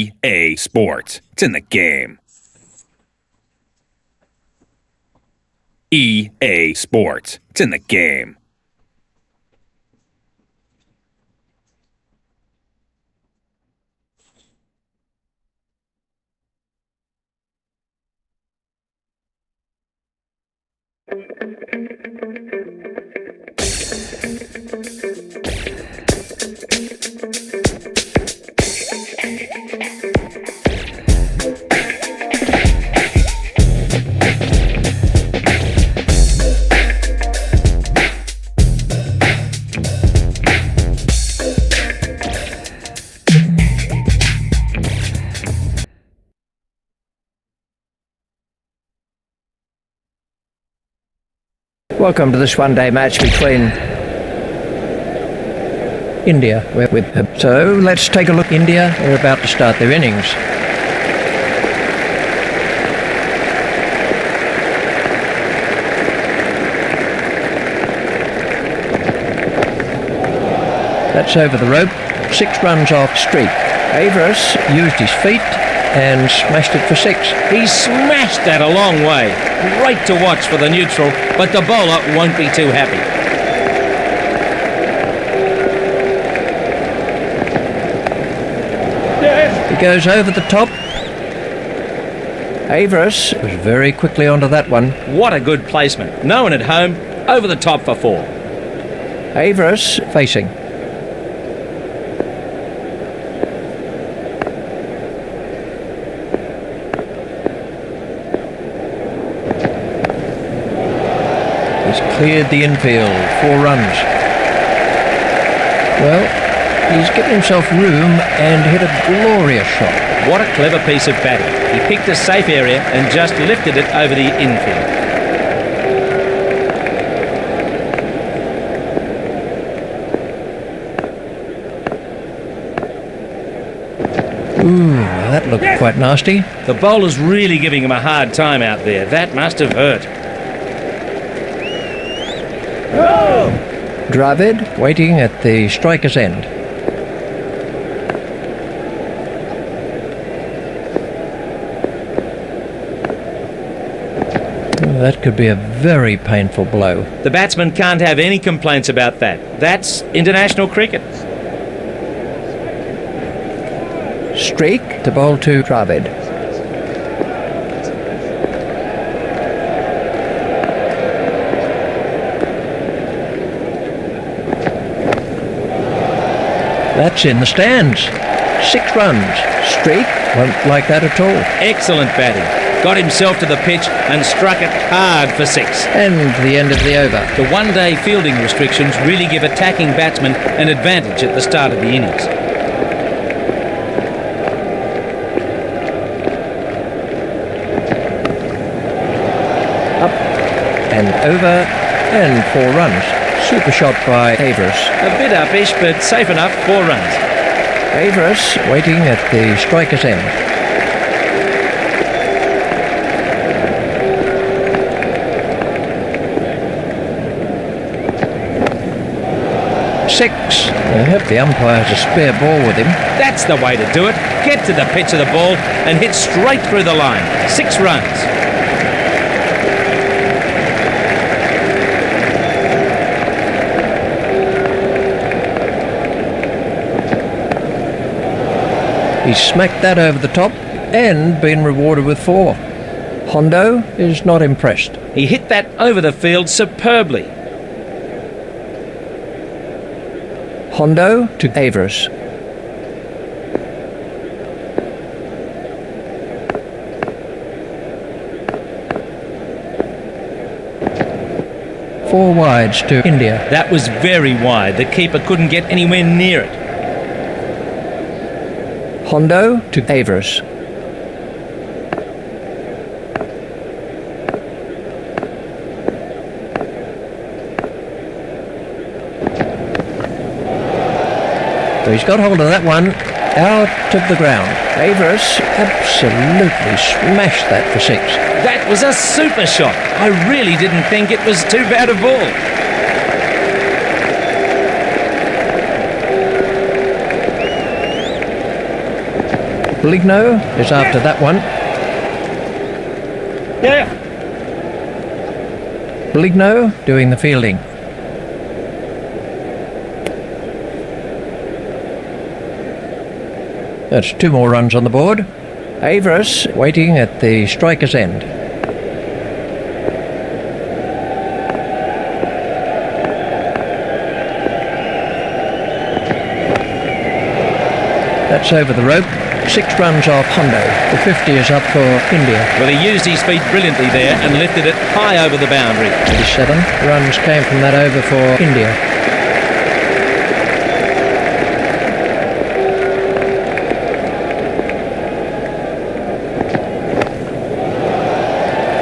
EA Sports. It's in the game. EA Sports. It's in the game. Welcome to this one-day match between India. So let's take a look. India are about to start their innings. That's over the rope. 6 runs off streak. Avarice used his feet and smashed it for 6. He smashed that a long way. Great to watch for the neutral, but the bowler won't be too happy. He goes over the top. Avarice was very quickly onto that one. What a good placement. No one at home, over the top for 4. Avarice facing. He's cleared the infield, 4 runs. Well, he's given himself room and hit a glorious shot. What a clever piece of batting. He picked a safe area and just lifted it over the infield. Ooh, that looked quite nasty. The bowler's really giving him a hard time out there. That must have hurt. Dravid waiting at the striker's end. That could be a very painful blow. The batsman can't have any complaints about that. That's international cricket. Streak to bowl to Dravid. That's in the stands. 6 runs. Streak won't like that at all. Excellent batting. Got himself to the pitch and struck it hard for 6. And the end of the over. The one-day fielding restrictions really give attacking batsmen an advantage at the start of the innings. Up and over and 4 runs. Super shot by Avarice. A bit uppish, but safe enough, 4 runs. Avarice waiting at the striker's end. Six. I hope the umpire has a spare ball with him. That's the way to do it. Get to the pitch of the ball and hit straight through the line. 6 runs. He's smacked that over the top and been rewarded with 4. Hondo is not impressed. He hit that over the field superbly. Hondo to Avarice. Four wides to India. That was very wide. The keeper couldn't get anywhere near it. Hondo to Avarice. So he's got hold of that one out of the ground. Avarice absolutely smashed that for 6. That was a super shot. I really didn't think it was too bad a ball. Beligno is after that one. Yeah. Beligno doing the fielding. That's 2 more runs on the board. Averiss waiting at the striker's end. That's over the rope. 6 runs off Hondo. The 50 is up for India. Well, he used his feet brilliantly there and lifted it high over the boundary. 87 runs came from that over for India.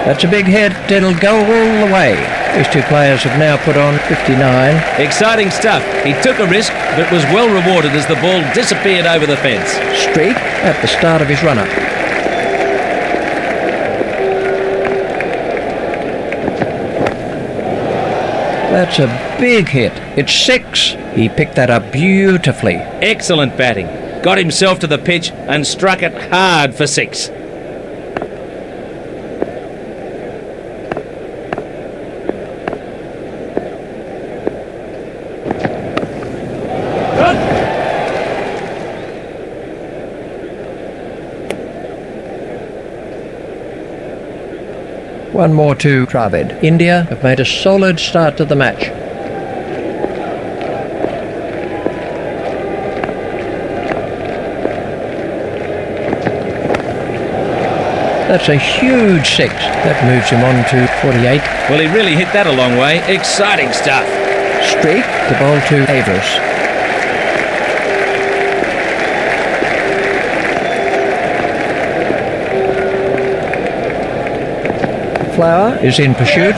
That's a big hit. It'll go all the way. These 2 players have now put on 59. Exciting stuff. He took a risk, but was well rewarded as the ball disappeared over the fence. Streak at the start of his run-up. That's a big hit. It's 6. He picked that up beautifully. Excellent batting. Got himself to the pitch and struck it hard for 6. One more to Dravid. India have made a solid start to the match. That's a huge 6. That moves him on to 48. Well, he really hit that a long way. Exciting stuff. Streak to bowl to Averiss. Flower is in pursuit.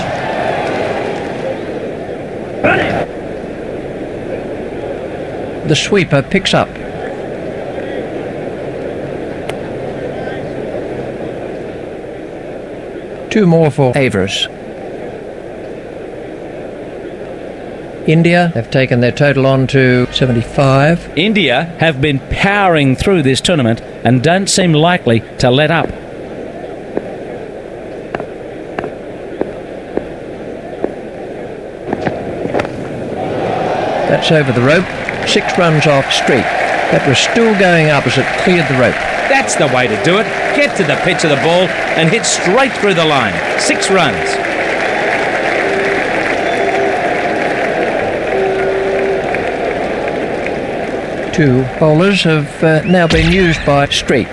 The sweeper picks up. Two more for Averiss. India have taken their total on to 75. India have been powering through this tournament and don't seem likely to let up. That's over the rope. 6 runs off Streak. That was still going up as it cleared the rope. That's the way to do it. Get to the pitch of the ball and hit straight through the line. 6 runs. Two bowlers have now been used by Streak.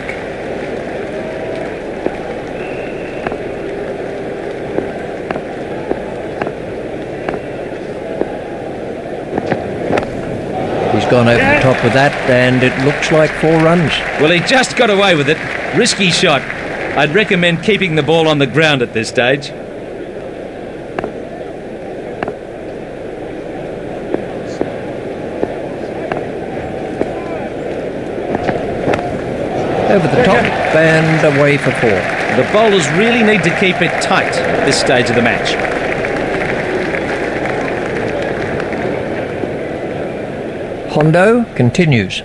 He's gone over the top with that, and it looks like 4 runs. Well, he just got away with it. Risky shot. I'd recommend keeping the ball on the ground at this stage. Over the top and away for 4. The bowlers really need to keep it tight at this stage of the match. Hondo continues.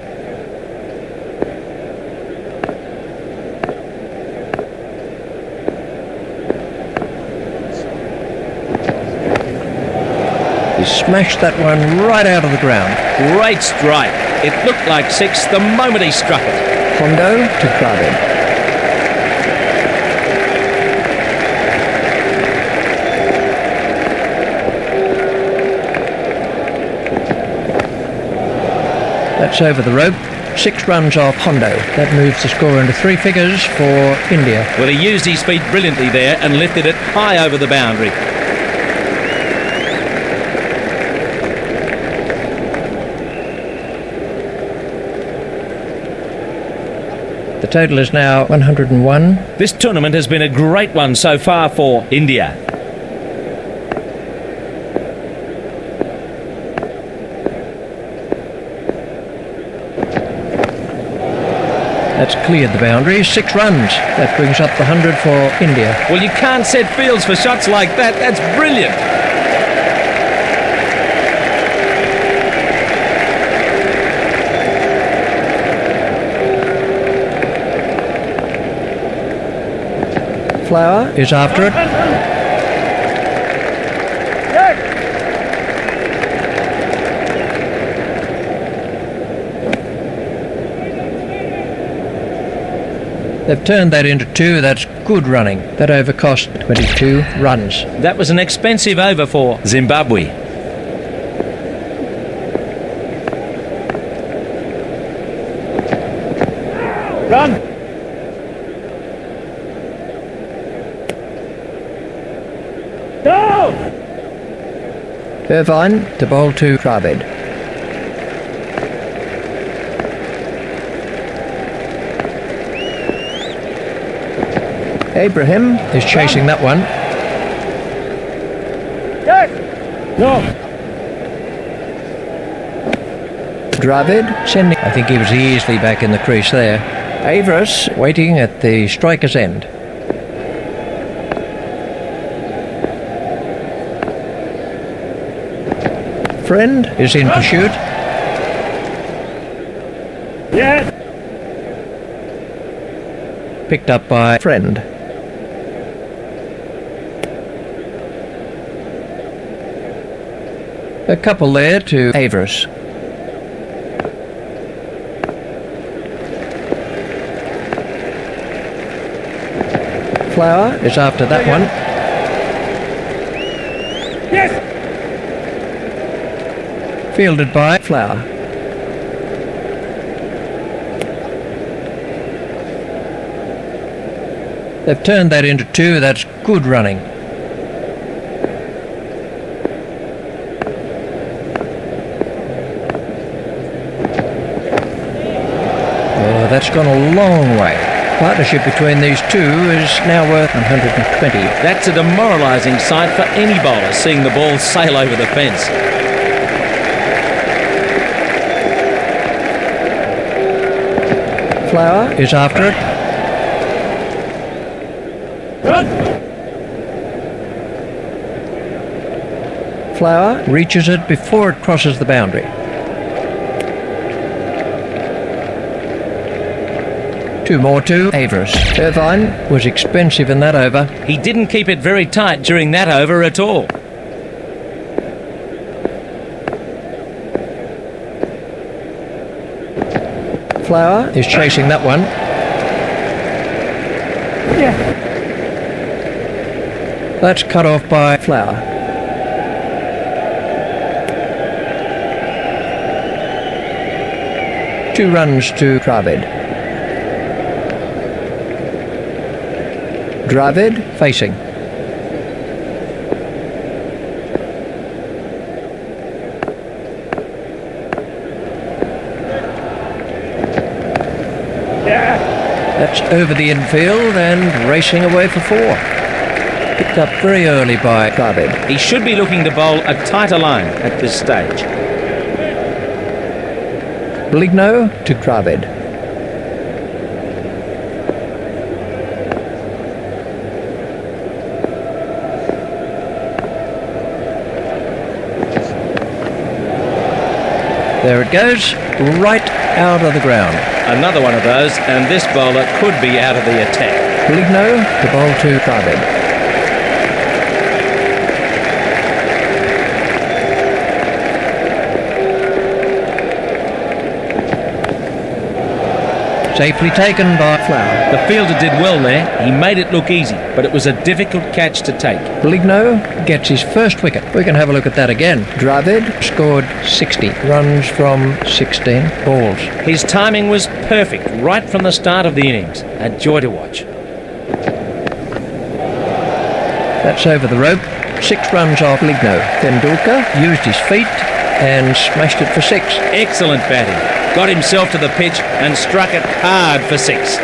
He smashed that one right out of the ground. Great strike. It looked like 6 the moment he struck it. Hondo to Dravid. That's over the rope. 6 runs off Hondo. That moves the score into 3 figures for India. Well, he used his feet brilliantly there and lifted it high over the boundary. The total is now 101. This tournament has been a great one so far for India. That's cleared the boundary. 6 runs. That brings up the 100 for India. Well, you can't set fields for shots like that. That's brilliant. Flower is after it. They've turned that into 2. That's good running. That over cost 22 runs. That was an expensive over for Zimbabwe. Run! Go! Irvine to bowl to Dravid. Abraham is chasing that one. Yes! No! Dravid sending. I think he was easily back in the crease there. Averiss waiting at the striker's end. Friend is in pursuit. Yes! Picked up by Friend. A couple there to Averiss. Flower is after that one. Yes! Fielded by Flower. They've turned that into 2. That's good running. Oh, that's gone a long way. Partnership between these 2 is now worth 120. That's a demoralising sight for any bowler, seeing the ball sail over the fence. Flower is after it. Run! Flower reaches it before it crosses the boundary. 2 more to Averiss. Irvine was expensive in that over. He didn't keep it very tight during that over at all. Flower is chasing that one. Yeah. That's cut off by Flower. Two runs to Dravid. Dravid facing. That's over the infield and racing away for 4. Picked up very early by Dravid. He should be looking to bowl a tighter line at this stage. Bligno to Dravid. There it goes, right out of the ground. Another one of those, and this bowler could be out of the attack. Bligno to bowl to Dravid. Safely taken by Flower. The fielder did well there. He made it look easy, but it was a difficult catch to take. Bligno gets his first wicket. We can have a look at that again. Dravid scored 60 runs from 16 balls. His timing was perfect right from the start of the innings. A joy to watch. That's over the rope. 6 runs off Bligno. Tendulkar used his feet and smashed it for 6. Excellent batting. Got himself to the pitch and struck it hard for 6.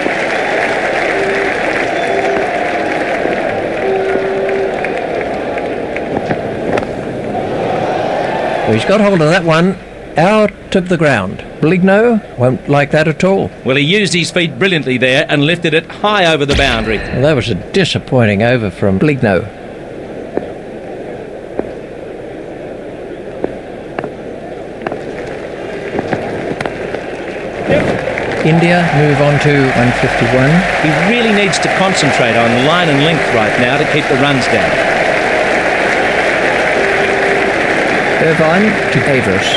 Well, he's got hold of that one out of the ground. Bligno won't like that at all. Well, he used his feet brilliantly there and lifted it high over the boundary. Well, that was a disappointing over from Bligno. India move on to 151. He really needs to concentrate on line and length right now to keep the runs down. Irvine to Avers.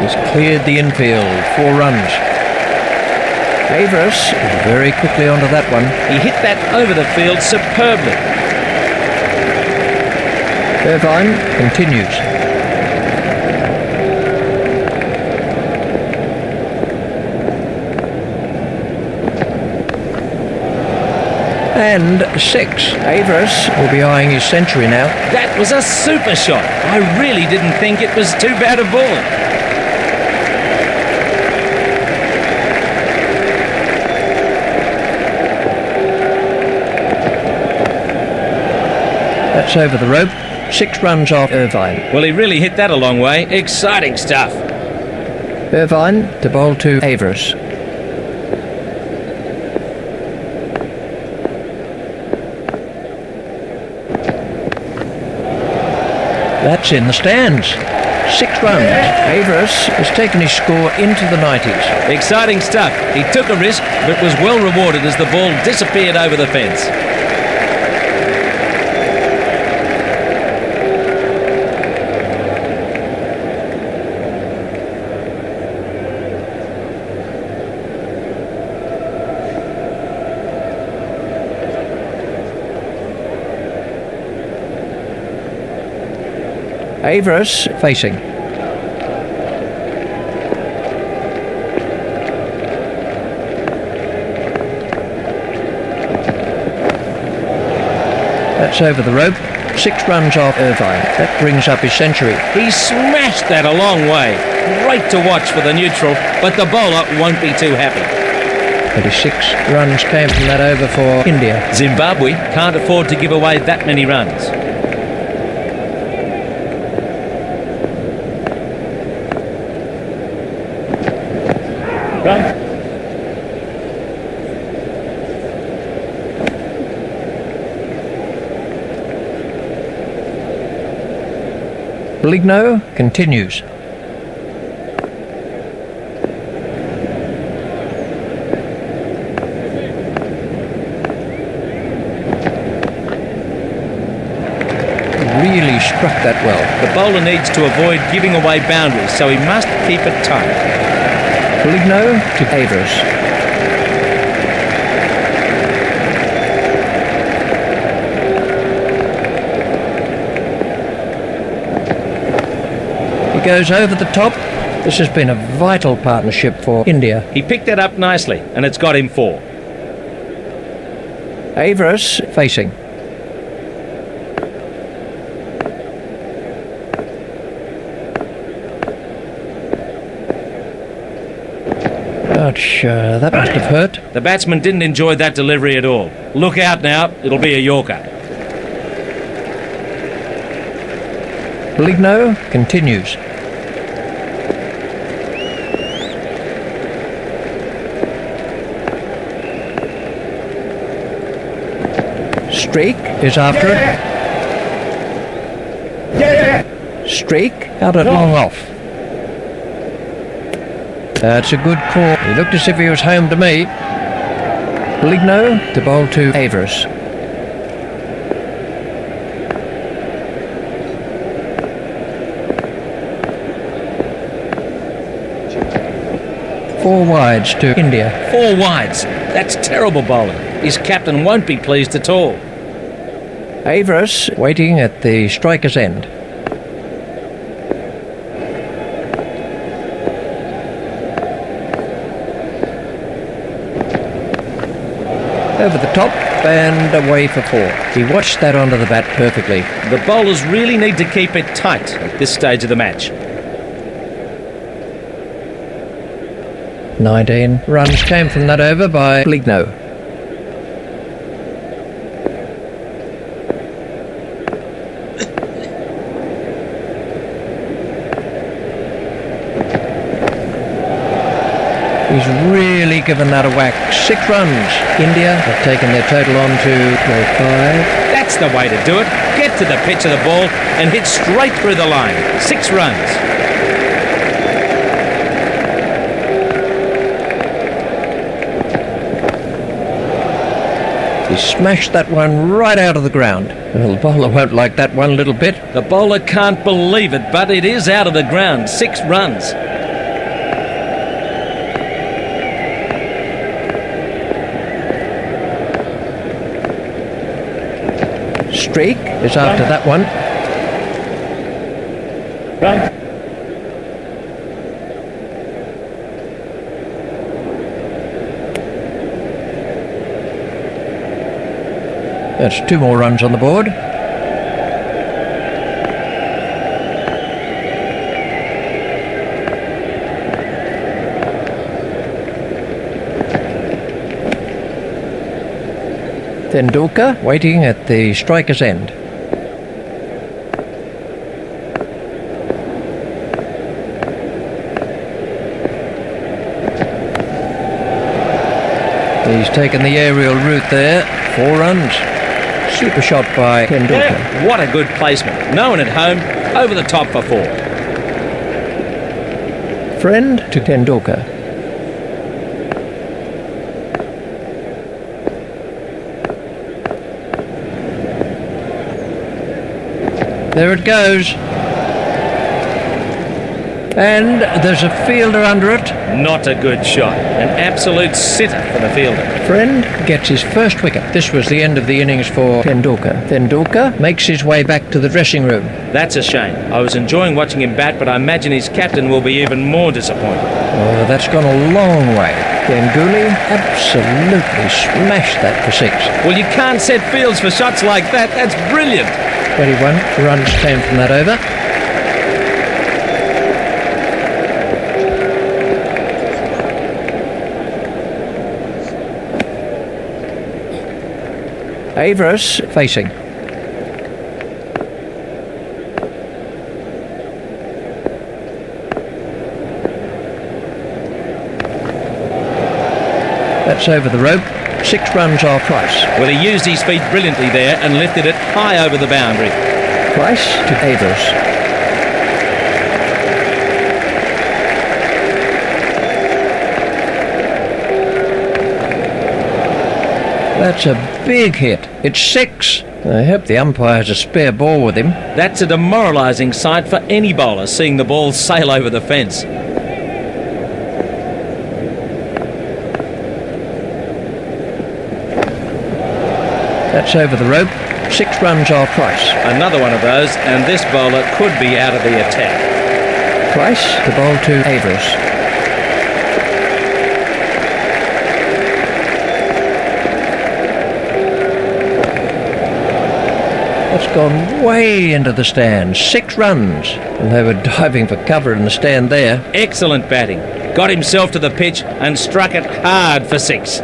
He's cleared the infield, 4 runs. Avers very quickly onto that one. He hit that over the field superbly. Irvine continues. And 6. Avers will be eyeing his century now. That was a super shot. I really didn't think it was too bad a ball. That's over the rope. 6 runs off Irvine. Well, he really hit that a long way. Exciting stuff. Irvine to bowl to Avers. That's in the stands. 6 runs. Avers has taken his score into the 90s. Exciting stuff. He took a risk, but was well rewarded as the ball disappeared over the fence. Avers facing. That's over the rope. 6 runs off Irvine. That brings up his century. He smashed that a long way. Great to watch for the neutral, but the bowler won't be too happy. 36 runs came from that over for India. Zimbabwe can't afford to give away that many runs. Run. Ligno continues. Really struck that well. The bowler needs to avoid giving away boundaries, so he must keep it tight. Ligno to Avers. He goes over the top. This has been a vital partnership for India. He picked that up nicely, and it's got him 4. Avers facing. Ouch, that must have hurt. The batsman didn't enjoy that delivery at all. Look out now, it'll be a Yorker. Ligno continues. Streak is after it. Streak out at long off. That's a good call. He looked as if he was home to me. Ligno to bowl to Avers. Four wides to India. 4 wides. That's terrible bowling. His captain won't be pleased at all. Avers waiting at the striker's end. Over the top and away for 4. He watched that onto the bat perfectly. The bowlers really need to keep it tight at this stage of the match. 19 runs came from that over by Ligno. He's really given that a whack. 6 runs. India have taken their total on to 5. That's the way to do it. Get to the pitch of the ball and hit straight through the line. 6 runs. He smashed that one right out of the ground. Well, the bowler won't like that one little bit. The bowler can't believe it, but it is out of the ground. 6 runs. Streak is after that one. Run. That's 2 more runs on the board. Tendulkar waiting at the striker's end. He's taken the aerial route there. 4 runs. Super shot by Tendulkar. Yeah, what a good placement. No one at home. Over the top for 4. Friend to Tendulkar. There it goes. And there's a fielder under it. Not a good shot. An absolute sitter for the fielder. Friend gets his first wicket. This was the end of the innings for Tendulkar. Tendulkar makes his way back to the dressing room. That's a shame. I was enjoying watching him bat, but I imagine his captain will be even more disappointed. Oh, that's gone a long way. Ganguly absolutely smashed that for 6. Well, you can't set fields for shots like that. That's brilliant. 21 runs came from that over. Avers facing. That's over the rope. 6 runs are Price. Well, he used his feet brilliantly there and lifted it high over the boundary. Price to Avers. That's a big hit. It's 6. I hope the umpire has a spare ball with him. That's a demoralising sight for any bowler, seeing the ball sail over the fence. That's over the rope. 6 runs are Price. Another one of those, and this bowler could be out of the attack. Price to bowl to Avers. That's gone way into the stand. 6 runs. And they were diving for cover in the stand there. Excellent batting. Got himself to the pitch and struck it hard for 6.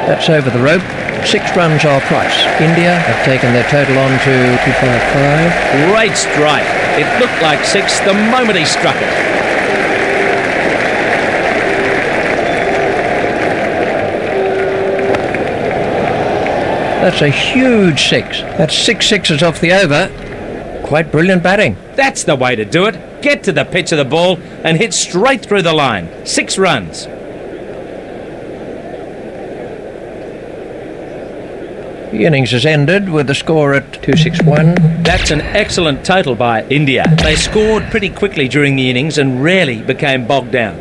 That's over the rope. 6 runs are Price. India have taken their total on to 255. Great strike. It looked like 6 the moment he struck it. That's a huge 6. That's 6 sixes off the over. Quite brilliant batting. That's the way to do it. Get to the pitch of the ball and hit straight through the line. 6 runs. The innings has ended with the score at 261. That's an excellent total by India. They scored pretty quickly during the innings and rarely became bogged down.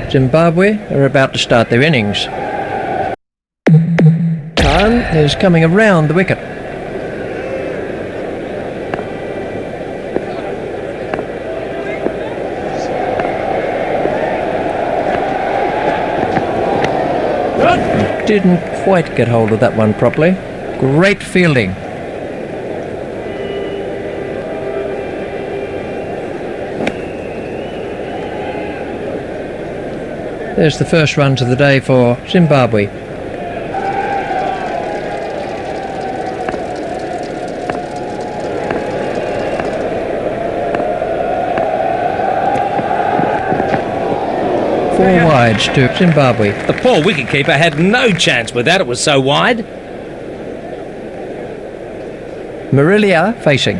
Zimbabwe are about to start their innings. Khan is coming around the wicket. Didn't quite get hold of that one properly. Great fielding. There's the first runs of the day for Zimbabwe. 4 wides to Zimbabwe. The poor wicketkeeper had no chance with that, it was so wide. Marilia facing.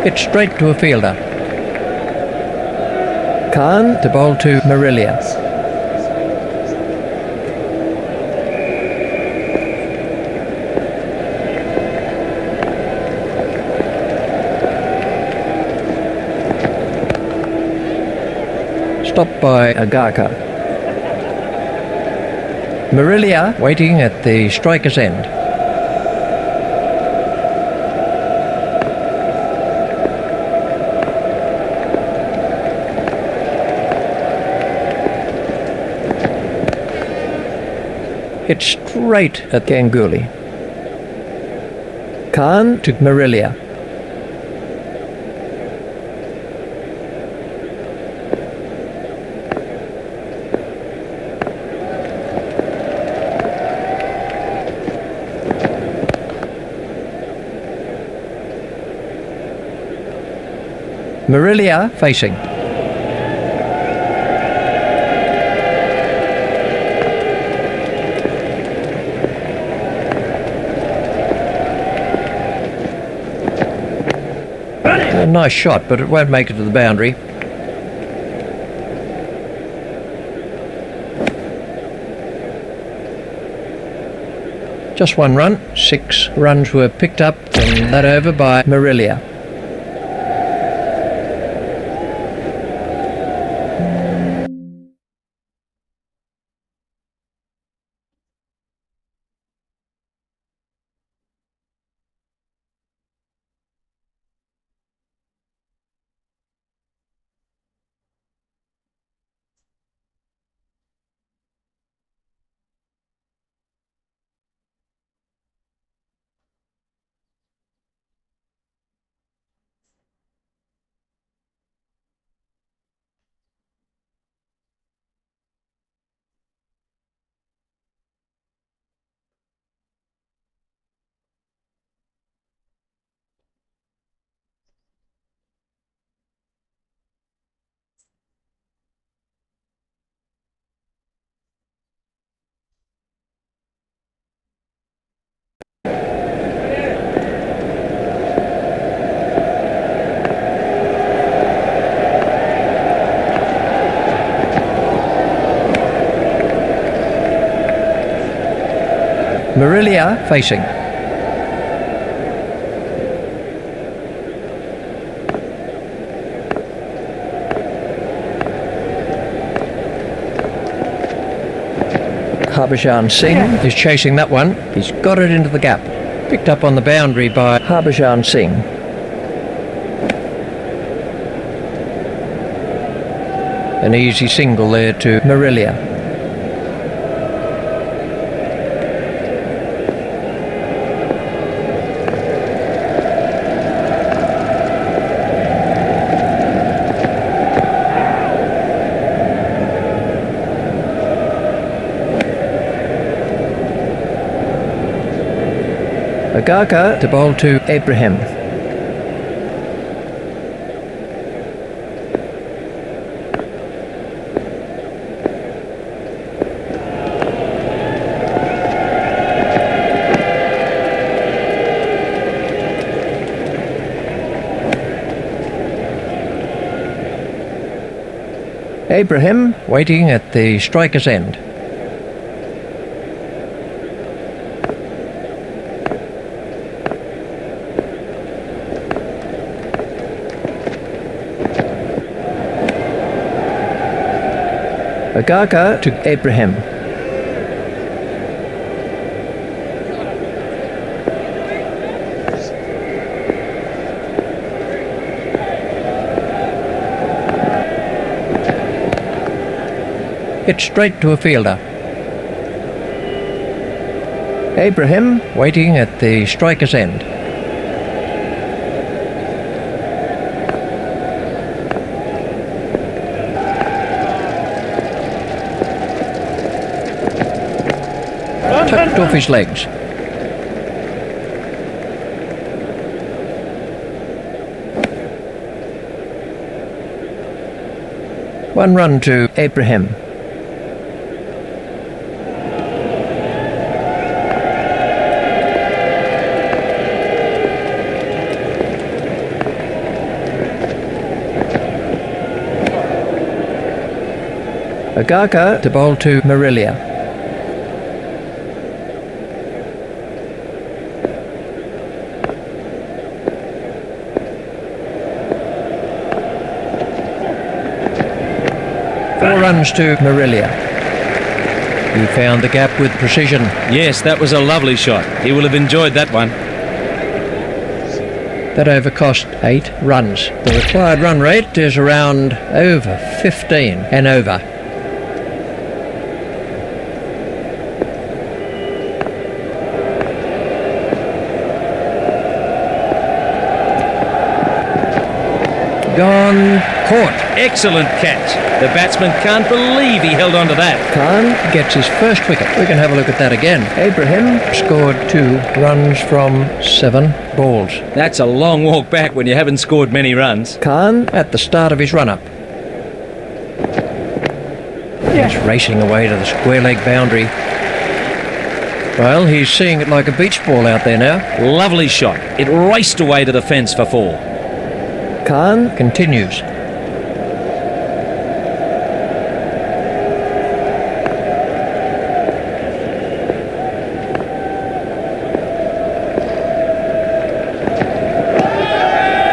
It's straight to a fielder. Khan to bowl to Marilia. Stopped by Agaka. Marilia waiting at the striker's end. It's straight at Ganguly. Khan to Marilia. Marilia facing. A nice shot, but it won't make it to the boundary. Just 1 run. 6 runs were picked up from that over by Marilia. Marilia facing. Harbhajan Singh is chasing that one. He's got it into the gap. Picked up on the boundary by Harbhajan Singh. An easy single there to Marilia. Agaka to bowl to Ibrahim. Ibrahim waiting at the striker's end. Agaka to Ibrahim. It's straight to a fielder. Ibrahim waiting at the striker's end. slipped off his legs. One run to Abraham. Agaka to bowl to Marilia. Four runs to Marilia. He found the gap with precision. Yes, that was a lovely shot. He will have enjoyed that one. That over cost 8 runs. The required run rate is around over 15 and over. Gone, caught. Excellent catch. The batsman can't believe he held on to that. Khan gets his first wicket. We can have a look at that again. Abraham scored 2 runs from 7 balls. That's a long walk back when you haven't scored many runs. Khan at the start of his run-up. He's racing away to the square leg boundary. Well, he's seeing it like a beach ball out there now. Lovely shot. It raced away to the fence for 4. Khan continues.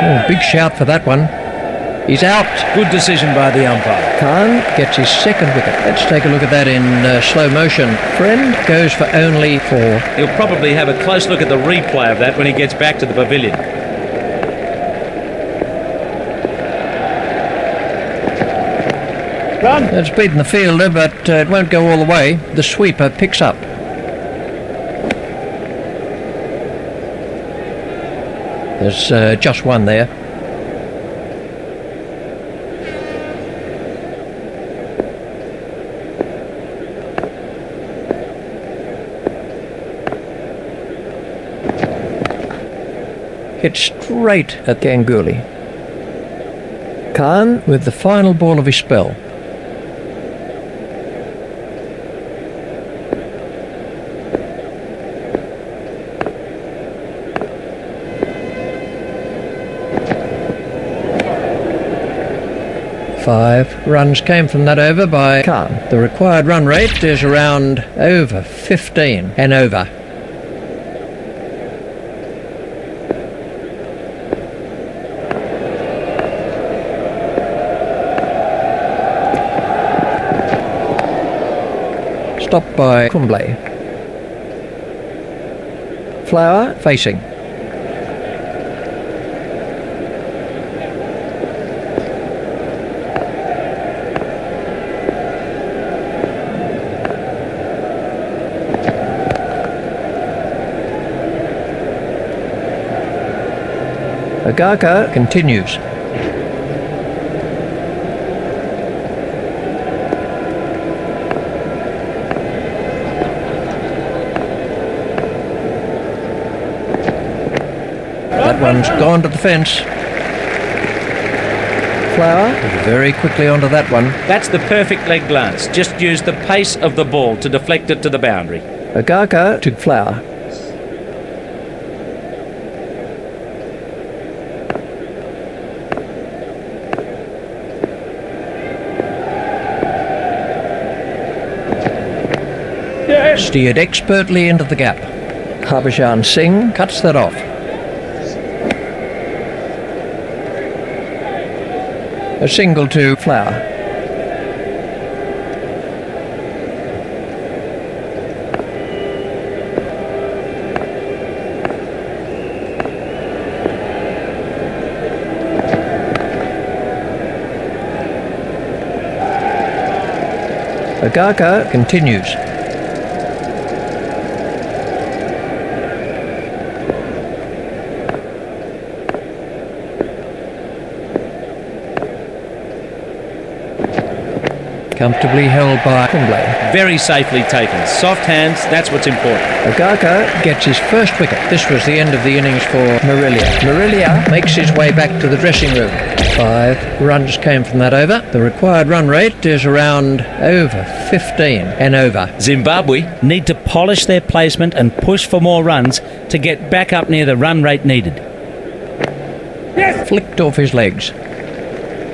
Oh, big shout for that one. He's out. Good decision by the umpire. Khan gets his second wicket. Let's take a look at that in slow motion. Friend goes for only 4. He'll probably have a close look at the replay of that when he gets back to the pavilion. Run. It's beaten the fielder, but it won't go all the way. The sweeper picks up. There's just one there. Hit straight at Ganguly. Khan with the final ball of his spell. Five runs came from that over by Khan. The required run rate is around over 15 and over. Stopped by Kumble. Flower facing. Agaka continues. That one's gone to the fence. Flower very quickly onto that one. That's the perfect leg glance. Just use the pace of the ball to deflect it to the boundary. Agaka to Flower. Steered expertly into the gap. Harbhajan Singh cuts that off. A single to Flower. Agaka continues. Comfortably held by Kumble. Very safely taken. Soft hands, that's what's important. Agaka gets his first wicket. This was the end of the innings for Marilia. Marilia makes his way back to the dressing room. 5 runs came from that over. The required run rate is around over 15 and over. Zimbabwe need to polish their placement and push for more runs to get back up near the run rate needed. Flicked off his legs.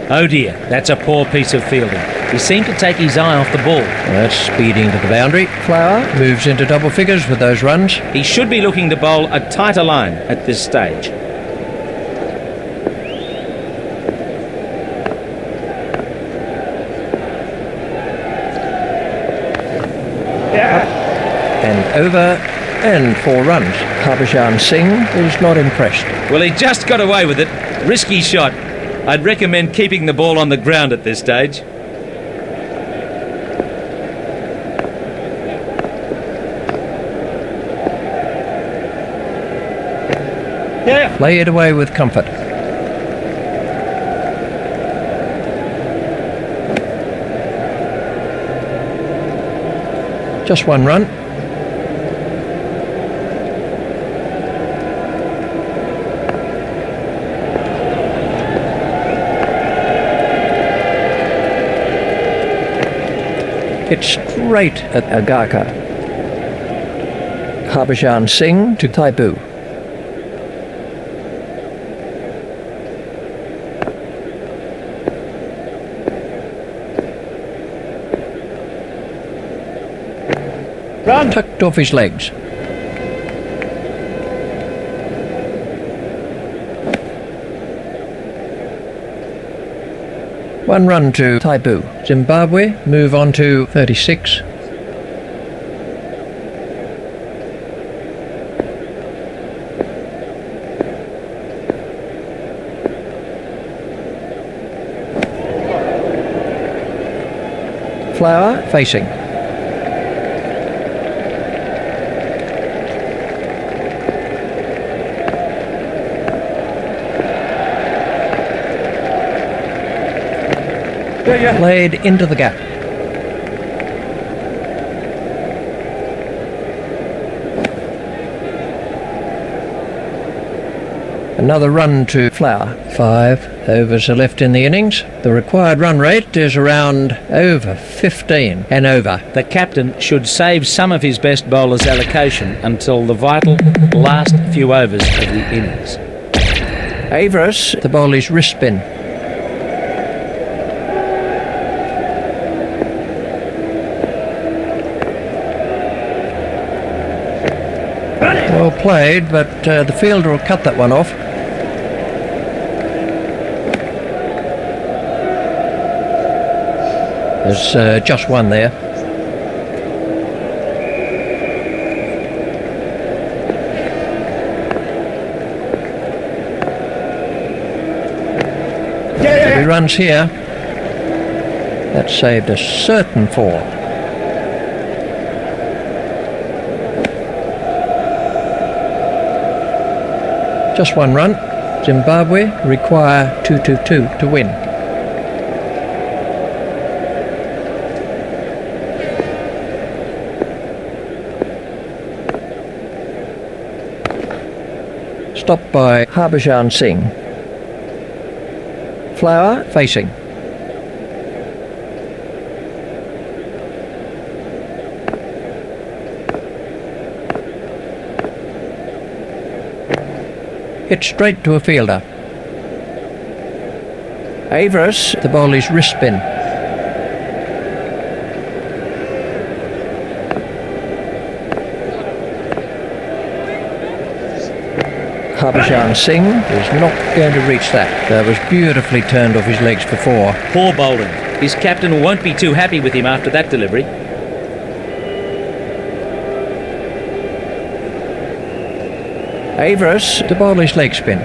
Oh dear, that's a poor piece of fielding. He seemed to take his eye off the ball. That's speeding to the boundary. Flower moves into double figures with those runs. He should be looking to bowl a tighter line at this stage. And over and 4 runs. Harbhajan Singh is not impressed. Well, he just got away with it. Risky shot. I'd recommend keeping the ball on the ground at this stage. Play it away with comfort. Just 1 run. Hit straight at Agaka. Harbhajan Singh to Taibu. Run. Tucked off his legs. One run to Taibu. Zimbabwe move on to 36. Flower facing. Played into the gap. Another run to Flower. 5 overs are left in the innings. The required run rate is around over 15 and over. The captain should save some of his best bowlers' allocation until the vital last few overs of the innings. Avarice, the bowler's wrist spin. Well played, but the fielder will cut that one off. There's just one there. If he runs here, that saved a certain 4. Just 1 run. Zimbabwe require 2-2-2 to win. Stopped by Harbhajan Singh. Flower facing. Hit straight to a fielder. Avarice, the bowler's wrist spin. Harbhajan Singh is not going to reach that. That was beautifully turned off his legs before. Poor bowling. His captain won't be too happy with him after that delivery. Avarice, the bowler's leg spin.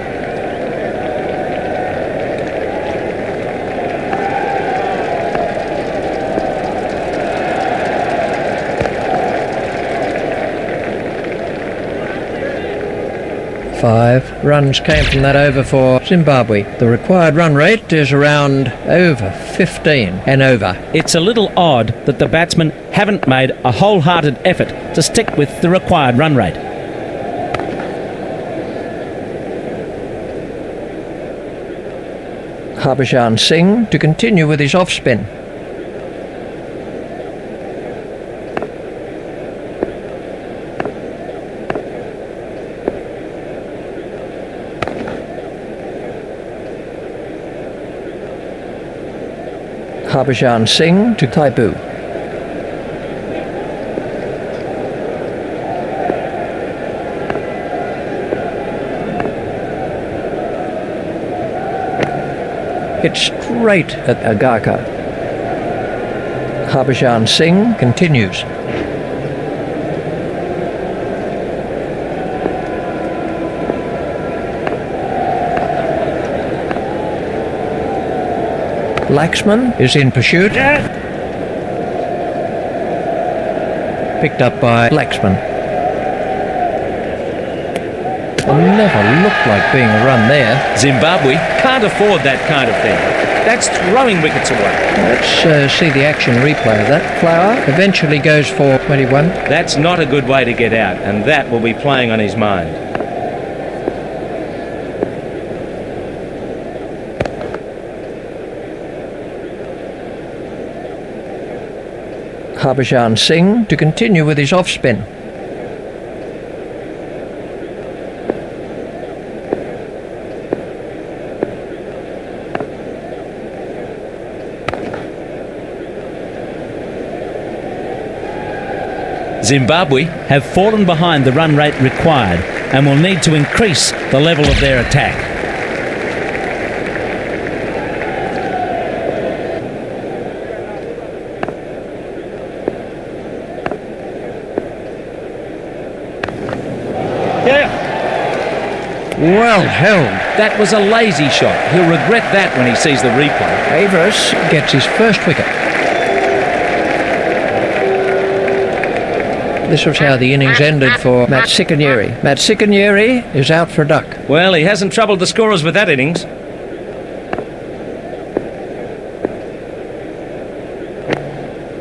5 runs came from that over for Zimbabwe. The required run rate is around over 15 and over. It's a little odd that the batsmen haven't made a wholehearted effort to stick with the required run rate. Harbhajan Singh to continue with his off-spin. Harbhajan Singh to Taibu. Hit straight at Agarkar. Harbhajan Singh continues. Laxman is in pursuit. Picked up by Laxman. Never looked like being a run there. Zimbabwe can't afford that kind of thing. That's throwing wickets away. Let's see the action replay of that. Flower eventually goes for 21. That's not a good way to get out, and that will be playing on his mind. Harbhajan Singh to continue with his off-spin. Zimbabwe have fallen behind the run rate required and will need to increase the level of their attack. Well held. That was a lazy shot. He'll regret that when he sees the replay. Avers gets his first wicket. This was how the innings ended for Matt Sikanyeri. Matt Sikanyeri is out for a duck. Well, he hasn't troubled the scorers with that innings.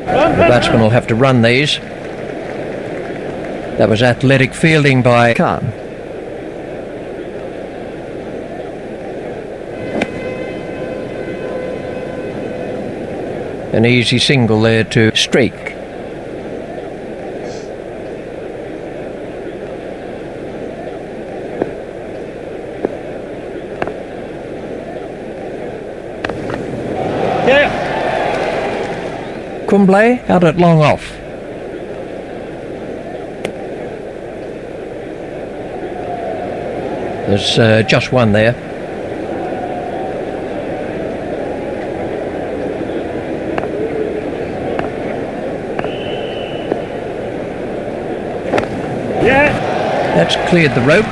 The batsman will have to run these. That was athletic fielding by Khan. An easy single there to Streak. Kumble out at long off. There's just one there. That's cleared the rope.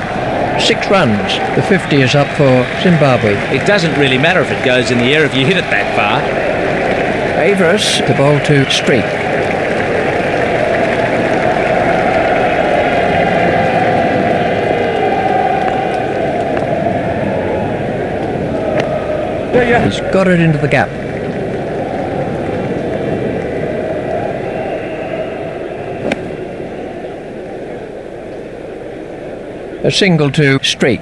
6 runs. The 50 is up for Zimbabwe. It doesn't really matter if it goes in the air if you hit it that far. Avers to bowl to Streak. He's got it into the gap. A single to Streak.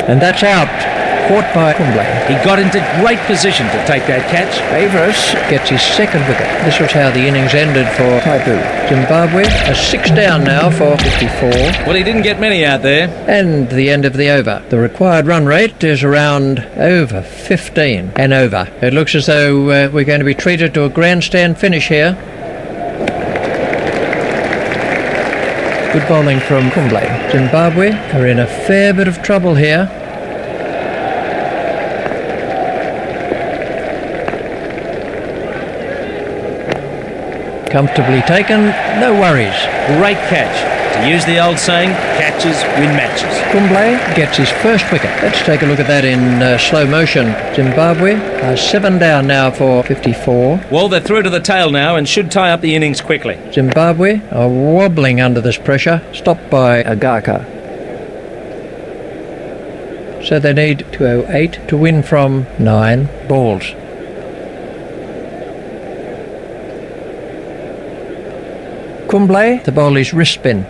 And that's out. Caught by Kumble. He got into great position to take that catch. Avers gets his second wicket. This was how the innings ended for Taibu. Zimbabwe are 6 down now for 54. Well, he didn't get many out there. And the end of the over. The required run rate is around over 15 and over. It looks as though we're going to be treated to a grandstand finish here. Good bowling from Kumble. Zimbabwe are in a fair bit of trouble here. Comfortably taken, no worries. Great catch. To use the old saying, catches win matches. Kumble gets his first wicket. Let's take a look at that in slow motion. Zimbabwe are 7 down now for 54. Well, they're through to the tail now and should tie up the innings quickly. Zimbabwe are wobbling under this pressure, stopped by Agaka. So they need 208 to win from 9 balls. Kumble, the bowl is wrist spin.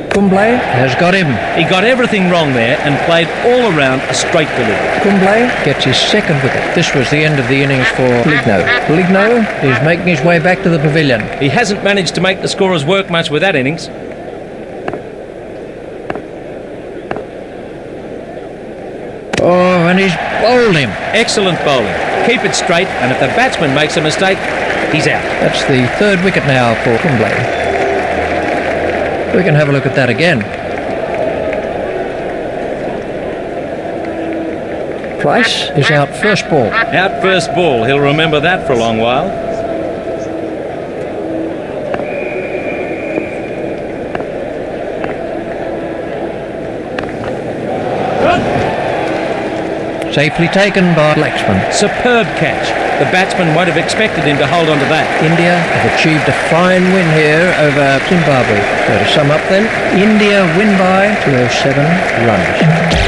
Kumble has got him. He got everything wrong there and played all around a straight delivery. Kumble gets his second wicket. This was the end of the innings for Ligno. Ligno is making his way back to the pavilion. He hasn't managed to make the scorers work much with that innings. Oh, and he's bowled him. Excellent bowling. Keep it straight, and if the batsman makes a mistake, he's out. That's the third wicket now for Kumble. We can have a look at that again. Price is out first ball. Out first ball. He'll remember that for a long while. Safely taken by Laxman. Superb catch. The batsman won't have expected him to hold on to that. India have achieved a fine win here over Zimbabwe. So to sum up then, India win by 207 runs.